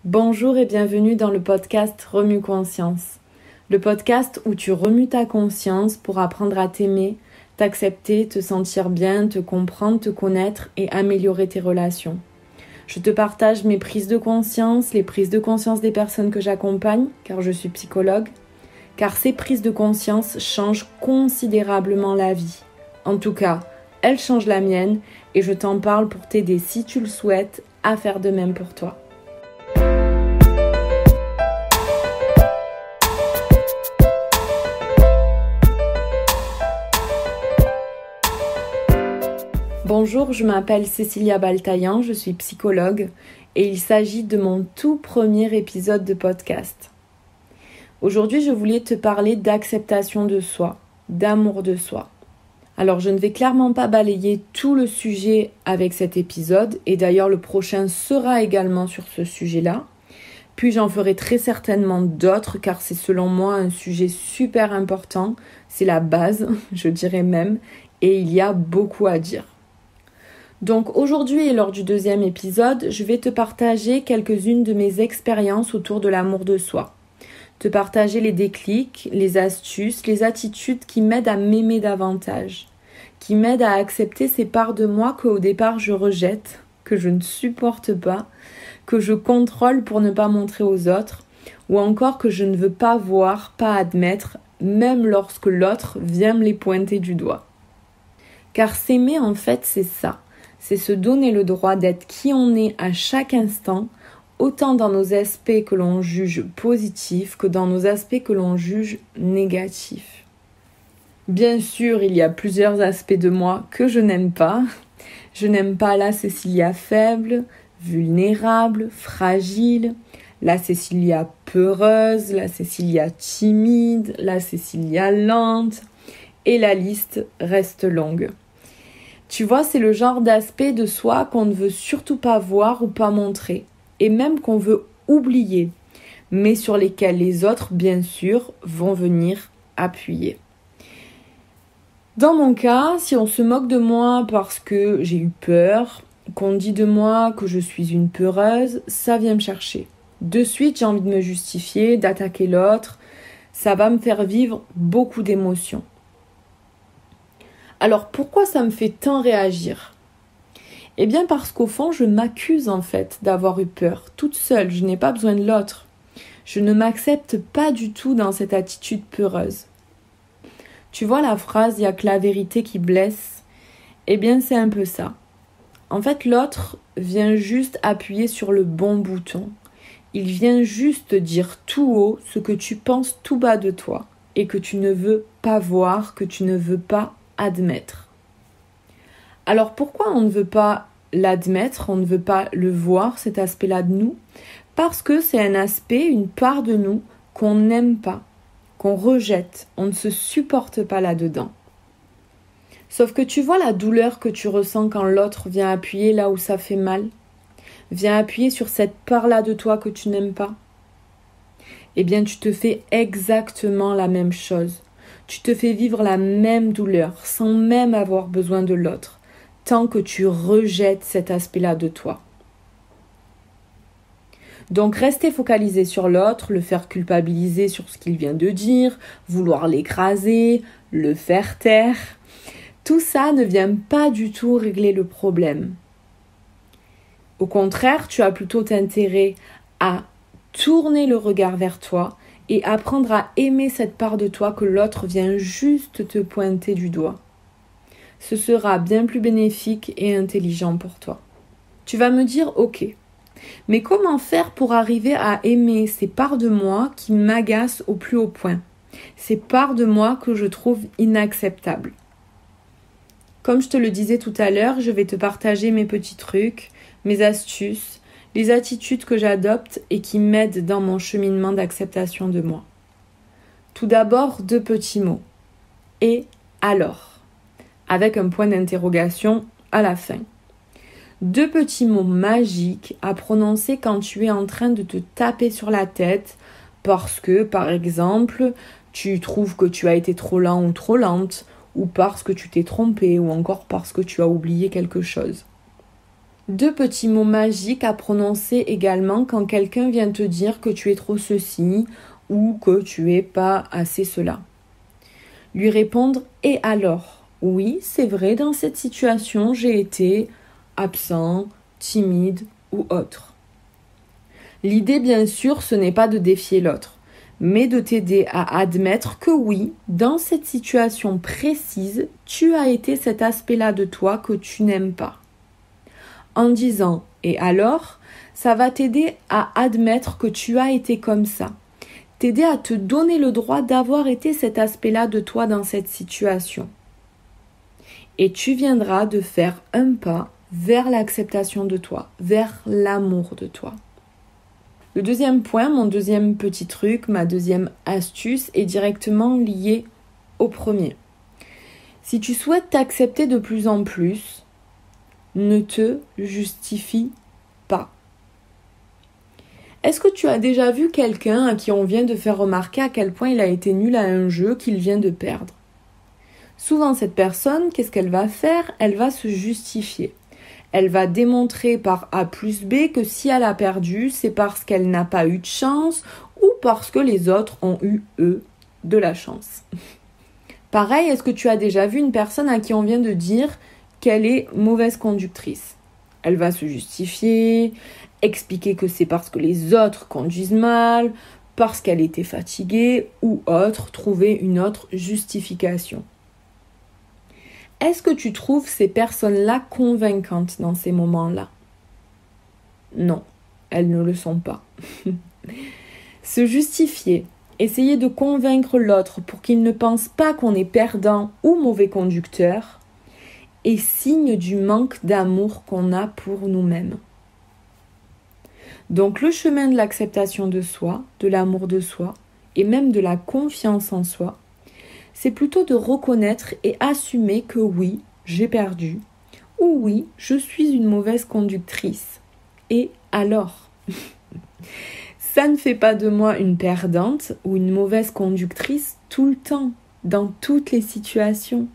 Bonjour et bienvenue dans le podcast Remue Conscience. Le podcast où tu remues ta conscience pour apprendre à t'aimer, t'accepter, te sentir bien, te comprendre, te connaître et améliorer tes relations. Je te partage mes prises de conscience, les prises de conscience des personnes que j'accompagne, car je suis psychologue, car ces prises de conscience changent considérablement la vie. En tout cas, elles changent la mienne et je t'en parle pour t'aider, si tu le souhaites, à faire de même pour toi. Bonjour, je m'appelle Cécilia Baltaillan, je suis psychologue et il s'agit de mon tout premier épisode de podcast. Aujourd'hui, je voulais te parler d'acceptation de soi, d'amour de soi. Alors, je ne vais clairement pas balayer tout le sujet avec cet épisode et d'ailleurs le prochain sera également sur ce sujet-là. Puis j'en ferai très certainement d'autres car c'est selon moi un sujet super important, c'est la base, je dirais même, et il y a beaucoup à dire. Donc aujourd'hui et lors du deuxième épisode, je vais te partager quelques-unes de mes expériences autour de l'amour de soi. Te partager les déclics, les astuces, les attitudes qui m'aident à m'aimer davantage, qui m'aident à accepter ces parts de moi qu'au départ je rejette, que je ne supporte pas, que je contrôle pour ne pas montrer aux autres, ou encore que je ne veux pas voir, pas admettre, même lorsque l'autre vient me les pointer du doigt. Car s'aimer en fait c'est ça. C'est se donner le droit d'être qui on est à chaque instant, autant dans nos aspects que l'on juge positifs que dans nos aspects que l'on juge négatifs. Bien sûr, il y a plusieurs aspects de moi que je n'aime pas. Je n'aime pas la Cécilia faible, vulnérable, fragile, la Cécilia peureuse, la Cécilia timide, la Cécilia lente, et la liste reste longue. Tu vois, c'est le genre d'aspect de soi qu'on ne veut surtout pas voir ou pas montrer, et même qu'on veut oublier, mais sur lesquels les autres, bien sûr, vont venir appuyer. Dans mon cas, si on se moque de moi parce que j'ai eu peur, qu'on dit de moi que je suis une peureuse, ça vient me chercher. De suite, j'ai envie de me justifier, d'attaquer l'autre, ça va me faire vivre beaucoup d'émotions. Alors pourquoi ça me fait tant réagir ? Eh bien parce qu'au fond, je m'accuse en fait d'avoir eu peur, toute seule, je n'ai pas besoin de l'autre. Je ne m'accepte pas du tout dans cette attitude peureuse. Tu vois la phrase « il n'y a que la vérité qui blesse » ? Eh bien c'est un peu ça. En fait, l'autre vient juste appuyer sur le bon bouton. Il vient juste dire tout haut ce que tu penses tout bas de toi et que tu ne veux pas voir, que tu ne veux pas admettre. Alors pourquoi on ne veut pas l'admettre, on ne veut pas le voir, cet aspect-là de nous ? Parce que c'est un aspect, une part de nous qu'on n'aime pas, qu'on rejette, on ne se supporte pas là-dedans. Sauf que tu vois la douleur que tu ressens quand l'autre vient appuyer là où ça fait mal, vient appuyer sur cette part-là de toi que tu n'aimes pas. Eh bien tu te fais exactement la même chose. Tu te fais vivre la même douleur sans même avoir besoin de l'autre, tant que tu rejettes cet aspect-là de toi. Donc rester focalisé sur l'autre, le faire culpabiliser sur ce qu'il vient de dire, vouloir l'écraser, le faire taire, tout ça ne vient pas du tout régler le problème. Au contraire, tu as plutôt intérêt à tourner le regard vers toi et apprendre à aimer cette part de toi que l'autre vient juste te pointer du doigt. Ce sera bien plus bénéfique et intelligent pour toi. Tu vas me dire, ok, mais comment faire pour arriver à aimer ces parts de moi qui m'agacent au plus haut point, ces parts de moi que je trouve inacceptables ? Comme je te le disais tout à l'heure, je vais te partager mes petits trucs, mes astuces, les attitudes que j'adopte et qui m'aident dans mon cheminement d'acceptation de moi. Tout d'abord, 2 petits mots. Et alors ? Avec un point d'interrogation à la fin. 2 petits mots magiques à prononcer quand tu es en train de te taper sur la tête parce que, par exemple, tu trouves que tu as été trop lent ou trop lente, ou parce que tu t'es trompé, ou encore parce que tu as oublié quelque chose. 2 petits mots magiques à prononcer également quand quelqu'un vient te dire que tu es trop ceci ou que tu es pas assez cela. Lui répondre « Et alors ?» Oui, c'est vrai, dans cette situation, j'ai été absent, timide ou autre. L'idée, bien sûr, ce n'est pas de défier l'autre, mais de t'aider à admettre que oui, dans cette situation précise, tu as été cet aspect-là de toi que tu n'aimes pas. En disant « et alors », ça va t'aider à admettre que tu as été comme ça, t'aider à te donner le droit d'avoir été cet aspect-là de toi dans cette situation. Et tu viendras de faire un pas vers l'acceptation de toi, vers l'amour de toi. Le deuxième point, mon deuxième petit truc, ma deuxième astuce est directement liée au premier. Si tu souhaites t'accepter de plus en plus, ne te justifie pas. Est-ce que tu as déjà vu quelqu'un à qui on vient de faire remarquer à quel point il a été nul à un jeu qu'il vient de perdre ? Souvent, cette personne, qu'est-ce qu'elle va faire ? Elle va se justifier. Elle va démontrer par A plus B que si elle a perdu, c'est parce qu'elle n'a pas eu de chance ou parce que les autres ont eu, eux, de la chance. Pareil, est-ce que tu as déjà vu une personne à qui on vient de dire qu'elle est mauvaise conductrice ? Elle va se justifier, expliquer que c'est parce que les autres conduisent mal, parce qu'elle était fatiguée ou autre, trouver une autre justification. Est-ce que tu trouves ces personnes-là convaincantes dans ces moments-là ? Non, elles ne le sont pas. Se justifier, essayer de convaincre l'autre pour qu'il ne pense pas qu'on est perdant ou mauvais conducteur, est signe du manque d'amour qu'on a pour nous-mêmes. Donc le chemin de l'acceptation de soi, de l'amour de soi et même de la confiance en soi, c'est plutôt de reconnaître et assumer que oui, j'ai perdu, ou oui, je suis une mauvaise conductrice. Et alors ? Ça ne fait pas de moi une perdante ou une mauvaise conductrice tout le temps, dans toutes les situations.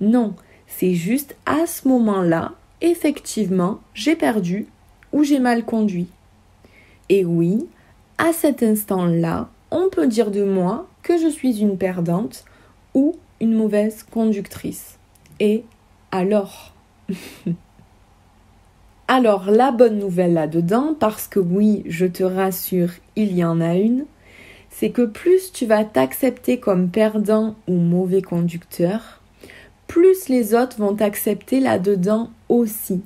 Non, c'est juste à ce moment-là, effectivement, j'ai perdu ou j'ai mal conduit. Et oui, à cet instant-là, on peut dire de moi que je suis une perdante ou une mauvaise conductrice. Et alors ? Alors, la bonne nouvelle là-dedans, parce que oui, je te rassure, il y en a une, c'est que plus tu vas t'accepter comme perdant ou mauvais conducteur, plus les autres vont t'accepter là-dedans aussi.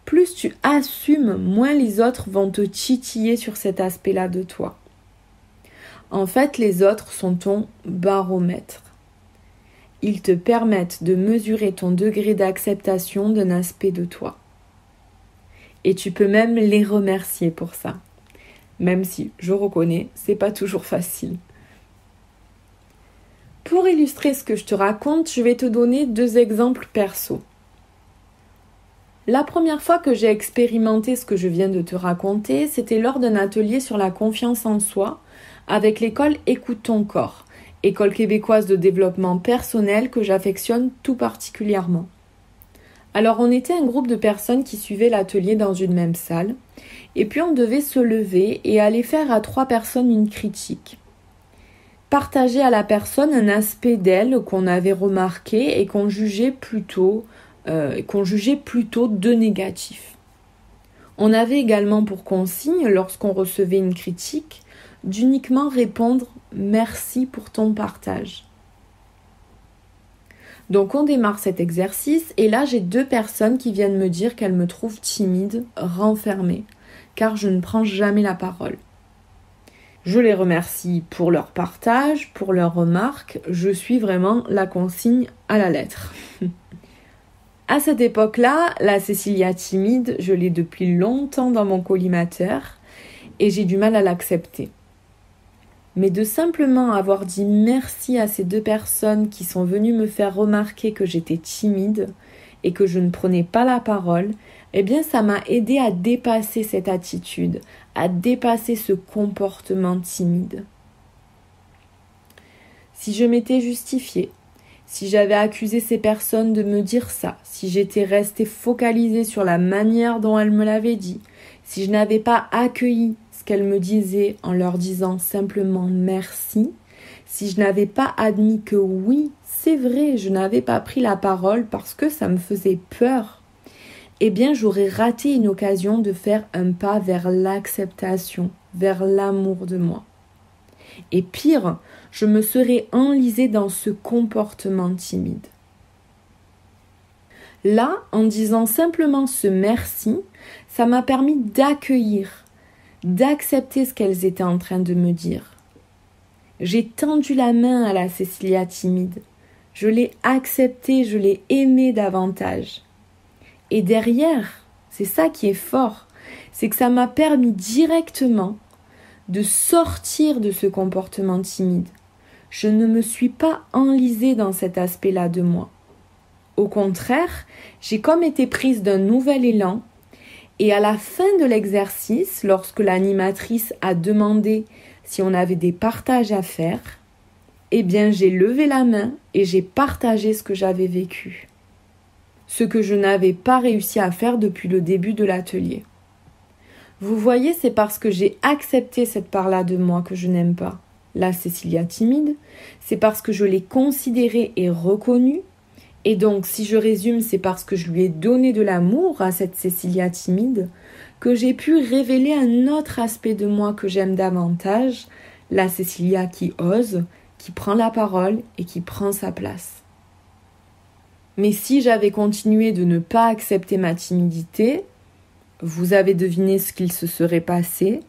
Plus tu assumes, moins les autres vont te titiller sur cet aspect-là de toi. En fait, les autres sont ton baromètre. Ils te permettent de mesurer ton degré d'acceptation d'un aspect de toi. Et tu peux même les remercier pour ça. Même si, je reconnais, c'est pas toujours facile. Pour illustrer ce que je te raconte, je vais te donner 2 exemples perso. La première fois que j'ai expérimenté ce que je viens de te raconter, c'était lors d'un atelier sur la confiance en soi avec l'école Écoute ton corps, école québécoise de développement personnel que j'affectionne tout particulièrement. Alors on était un groupe de personnes qui suivaient l'atelier dans une même salle, et puis on devait se lever et aller faire à 3 personnes une critique. Partager à la personne un aspect d'elle qu'on avait remarqué et qu'on jugeait plutôt de négatif. On avait également pour consigne, lorsqu'on recevait une critique, d'uniquement répondre « merci pour ton partage ». Donc on démarre cet exercice et là j'ai 2 personnes qui viennent me dire qu'elles me trouvent timide, renfermée, car je ne prends jamais la parole. Je les remercie pour leur partage, pour leurs remarques, je suis vraiment la consigne à la lettre. À cette époque-là, la Cécilia timide, je l'ai depuis longtemps dans mon collimateur et j'ai du mal à l'accepter. Mais de simplement avoir dit merci à ces 2 personnes qui sont venues me faire remarquer que j'étais timide et que je ne prenais pas la parole, eh bien ça m'a aidé à dépasser cette attitude, à dépasser ce comportement timide. Si je m'étais justifiée, si j'avais accusé ces personnes de me dire ça, si j'étais restée focalisée sur la manière dont elles me l'avaient dit, si je n'avais pas accueilli ce qu'elles me disaient en leur disant simplement merci, si je n'avais pas admis que oui, c'est vrai, je n'avais pas pris la parole parce que ça me faisait peur, eh bien j'aurais raté une occasion de faire un pas vers l'acceptation, vers l'amour de moi. Et pire, je me serais enlisée dans ce comportement timide. Là, en disant simplement ce merci, ça m'a permis d'accueillir, d'accepter ce qu'elles étaient en train de me dire. J'ai tendu la main à la Cécilia timide. Je l'ai acceptée, je l'ai aimée davantage. Et derrière, c'est ça qui est fort, c'est que ça m'a permis directement de sortir de ce comportement timide. Je ne me suis pas enlisée dans cet aspect-là de moi. Au contraire, j'ai comme été prise d'un nouvel élan et à la fin de l'exercice, lorsque l'animatrice a demandé si on avait des partages à faire, eh bien j'ai levé la main et j'ai partagé ce que j'avais vécu. Ce que je n'avais pas réussi à faire depuis le début de l'atelier. Vous voyez, c'est parce que j'ai accepté cette part-là de moi que je n'aime pas, la Cécilia timide, c'est parce que je l'ai considérée et reconnue, et donc si je résume, c'est parce que je lui ai donné de l'amour à cette Cécilia timide, que j'ai pu révéler un autre aspect de moi que j'aime davantage, la Cécilia qui ose, qui prend la parole et qui prend sa place. Mais si j'avais continué de ne pas accepter ma timidité, vous avez deviné ce qu'il se serait passé,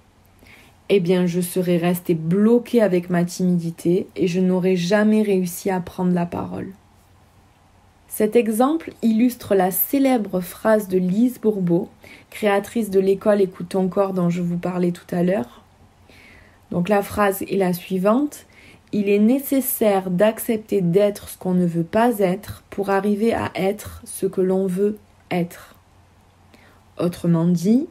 eh bien je serais restée bloquée avec ma timidité et je n'aurais jamais réussi à prendre la parole. Cet exemple illustre la célèbre phrase de Lise Bourbeau, créatrice de l'école Écoute ton corps dont je vous parlais tout à l'heure. Donc la phrase est la suivante: il est nécessaire d'accepter d'être ce qu'on ne veut pas être pour arriver à être ce que l'on veut être. Autrement dit,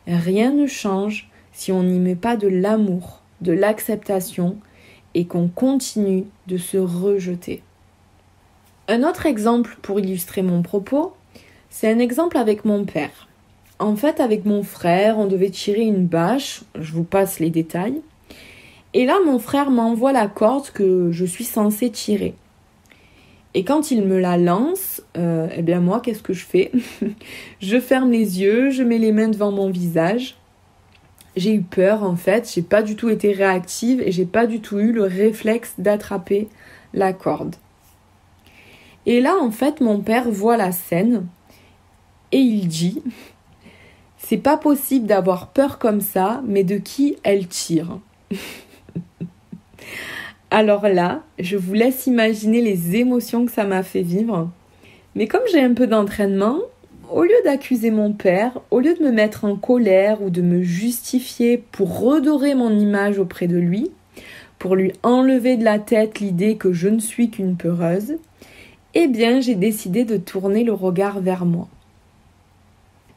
rien ne change si on n'y met pas de l'amour, de l'acceptation et qu'on continue de se rejeter. Un autre exemple pour illustrer mon propos, c'est un exemple avec mon père. En fait, avec mon frère, on devait tirer une bâche, je vous passe les détails. Et là, mon frère m'envoie la corde que je suis censée tirer. Et quand il me la lance, eh bien moi, qu'est-ce que je fais? Je ferme les yeux, je mets les mains devant mon visage. J'ai eu peur en fait, j'ai pas du tout été réactive et j'ai pas du tout eu le réflexe d'attraper la corde. Et là, en fait, mon père voit la scène et il dit: c'est pas possible d'avoir peur comme ça, mais de qui elle tire? Alors là, je vous laisse imaginer les émotions que ça m'a fait vivre. Mais comme j'ai un peu d'entraînement, au lieu d'accuser mon père, au lieu de me mettre en colère ou de me justifier pour redorer mon image auprès de lui, pour lui enlever de la tête l'idée que je ne suis qu'une peureuse, eh bien j'ai décidé de tourner le regard vers moi.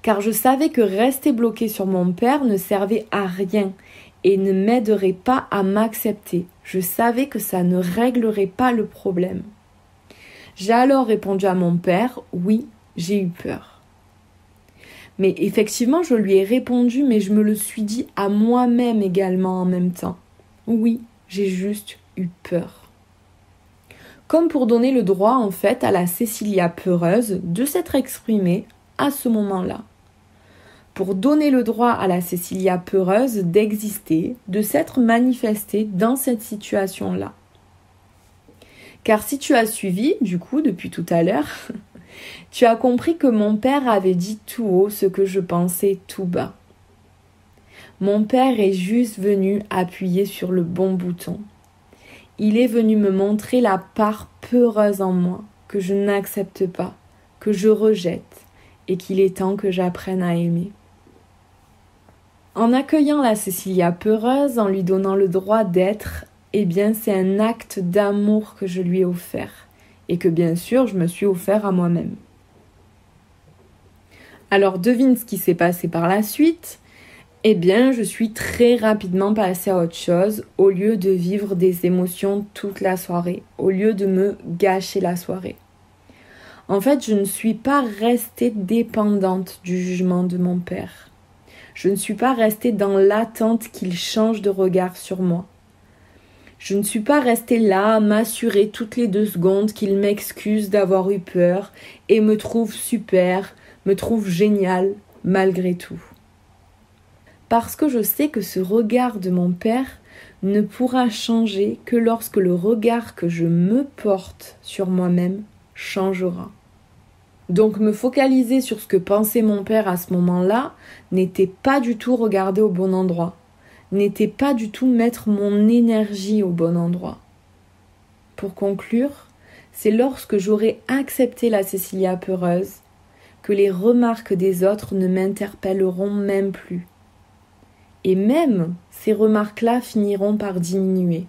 Car je savais que rester bloquée sur mon père ne servait à rien et ne m'aiderait pas à m'accepter. Je savais que ça ne réglerait pas le problème. J'ai alors répondu à mon père: oui, j'ai eu peur. Mais effectivement, je lui ai répondu, mais je me le suis dit à moi-même également en même temps. Oui, j'ai juste eu peur. Comme pour donner le droit en fait à la Cécilia peureuse de s'être exprimée à ce moment-là. Pour donner le droit à la Cécilia peureuse d'exister, de s'être manifestée dans cette situation-là. Car si tu as suivi, du coup, depuis tout à l'heure, tu as compris que mon père avait dit tout haut ce que je pensais tout bas. Mon père est juste venu appuyer sur le bon bouton. Il est venu me montrer la part peureuse en moi, que je n'accepte pas, que je rejette, et qu'il est temps que j'apprenne à aimer. En accueillant la Cécilia peureuse, en lui donnant le droit d'être, eh bien c'est un acte d'amour que je lui ai offert, et que bien sûr je me suis offert à moi-même. Alors devine ce qui s'est passé par la suite. Eh bien, je suis très rapidement passée à autre chose au lieu de vivre des émotions toute la soirée, au lieu de me gâcher la soirée. En fait, je ne suis pas restée dépendante du jugement de mon père. Je ne suis pas restée dans l'attente qu'il change de regard sur moi. Je ne suis pas restée là à m'assurer toutes les 2 secondes qu'il m'excuse d'avoir eu peur et me trouve super, me trouve génial malgré tout. Parce que je sais que ce regard de mon père ne pourra changer que lorsque le regard que je me porte sur moi-même changera. Donc me focaliser sur ce que pensait mon père à ce moment-là n'était pas du tout regarder au bon endroit, n'était pas du tout mettre mon énergie au bon endroit. Pour conclure, c'est lorsque j'aurai accepté la Cécilia peureuse que les remarques des autres ne m'interpelleront même plus. Et même ces remarques-là finiront par diminuer.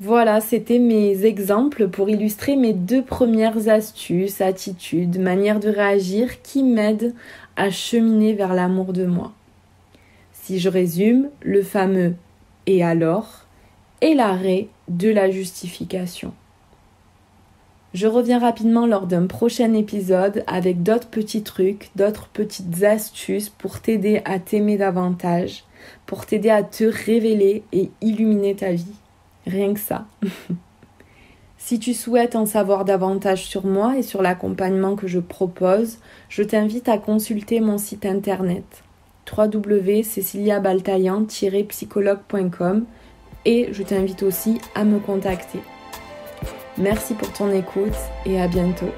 Voilà, c'était mes exemples pour illustrer mes 2 premières astuces, attitudes, manières de réagir qui m'aident à cheminer vers l'amour de moi. Si je résume, le fameux « et alors » est l'arrêt de la justification. Je reviens rapidement lors d'un prochain épisode avec d'autres petits trucs, d'autres petites astuces pour t'aider à t'aimer davantage, pour t'aider à te révéler et illuminer ta vie. Rien que ça. Si tu souhaites en savoir davantage sur moi et sur l'accompagnement que je propose, je t'invite à consulter mon site internet www.ceciliabaltaillan-psychologue.com et je t'invite aussi à me contacter. Merci pour ton écoute et à bientôt.